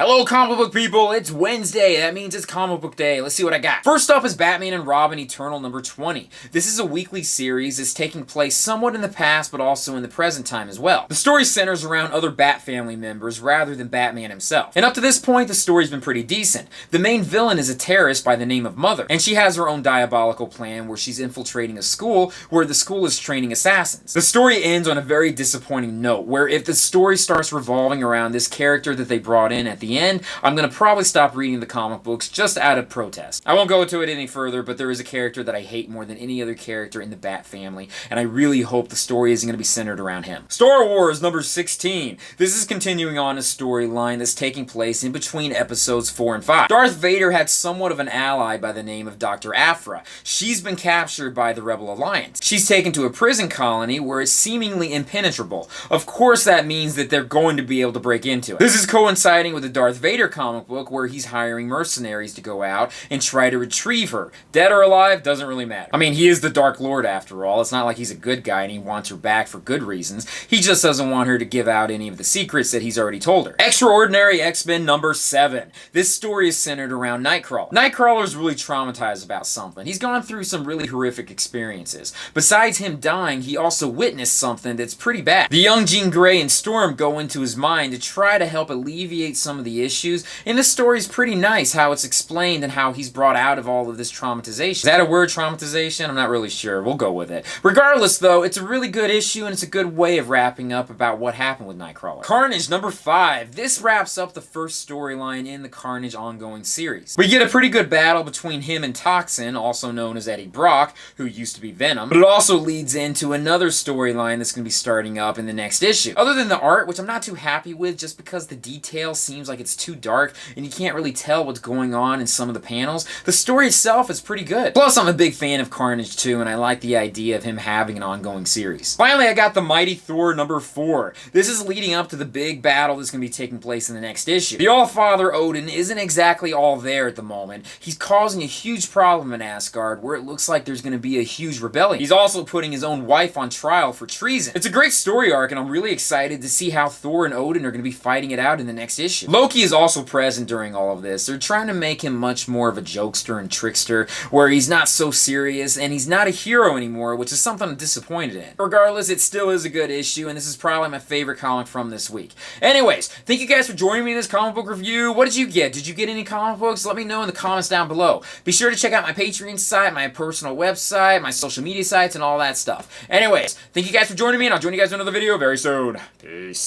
Hello comic book people, it's Wednesday, that means it's comic book day. Let's see what I got. First up is Batman and Robin Eternal number 20. This is a weekly series that's taking place somewhat in the past but also in the present time as well. The story centers around other Bat family members rather than Batman himself. And up to this point the story's been pretty decent. The main villain is a terrorist by the name of Mother, and she has her own diabolical plan where she's infiltrating a school where the school is training assassins. The story ends on a very disappointing note where if the story starts revolving around this character that they brought in at the end, I'm going to probably stop reading the comic books just out of protest. I won't go into it any further, but there is a character that I hate more than any other character in the Bat family, and I really hope the story isn't going to be centered around him. Star Wars number 16. This is continuing on a storyline that's taking place in between episodes 4 and 5. Darth Vader had somewhat of an ally by the name of Dr. Aphra. She's been captured by the Rebel Alliance. She's taken to a prison colony where it's seemingly impenetrable. Of course that means that they're going to be able to break into it. This is coinciding with the Darth Vader comic book where he's hiring mercenaries to go out and try to retrieve her. Dead or alive, doesn't really matter. I mean, he is the Dark Lord after all. It's not like he's a good guy and he wants her back for good reasons. He just doesn't want her to give out any of the secrets that he's already told her. Extraordinary X-Men number 7. This story is centered around Nightcrawler. Nightcrawler's really traumatized about something. He's gone through some really horrific experiences. Besides him dying, he also witnessed something that's pretty bad. The young Jean Grey and Storm go into his mind to try to help alleviate some of the issues, and this story's pretty nice how it's explained and how he's brought out of all of this traumatization. Is that a word, traumatization? I'm not really sure. We'll go with it. Regardless though, it's a really good issue and it's a good way of wrapping up about what happened with Nightcrawler. Carnage number 5. This wraps up the first storyline in the Carnage ongoing series. We get a pretty good battle between him and Toxin, also known as Eddie Brock, who used to be Venom, but it also leads into another storyline that's going to be starting up in the next issue. Other than the art, which I'm not too happy with just because the detail seems like it's too dark and you can't really tell what's going on in some of the panels, the story itself is pretty good. Plus, I'm a big fan of Carnage too, and I like the idea of him having an ongoing series. Finally, I got the Mighty Thor number 4. This is leading up to the big battle that's going to be taking place in the next issue. The All-Father Odin isn't exactly all there at the moment. He's causing a huge problem in Asgard where it looks like there's going to be a huge rebellion. He's also putting his own wife on trial for treason. It's a great story arc, and I'm really excited to see how Thor and Odin are going to be fighting it out in the next issue. Loki is also present during all of this. They're trying to make him much more of a jokester and trickster, where he's not so serious, and he's not a hero anymore, which is something I'm disappointed in. Regardless, it still is a good issue, and this is probably my favorite comic from this week. Anyways, thank you guys for joining me in this comic book review. What did you get? Did you get any comic books? Let me know in the comments down below. Be sure to check out my Patreon site, my personal website, my social media sites, and all that stuff. Anyways, thank you guys for joining me, and I'll join you guys in another video very soon. Peace.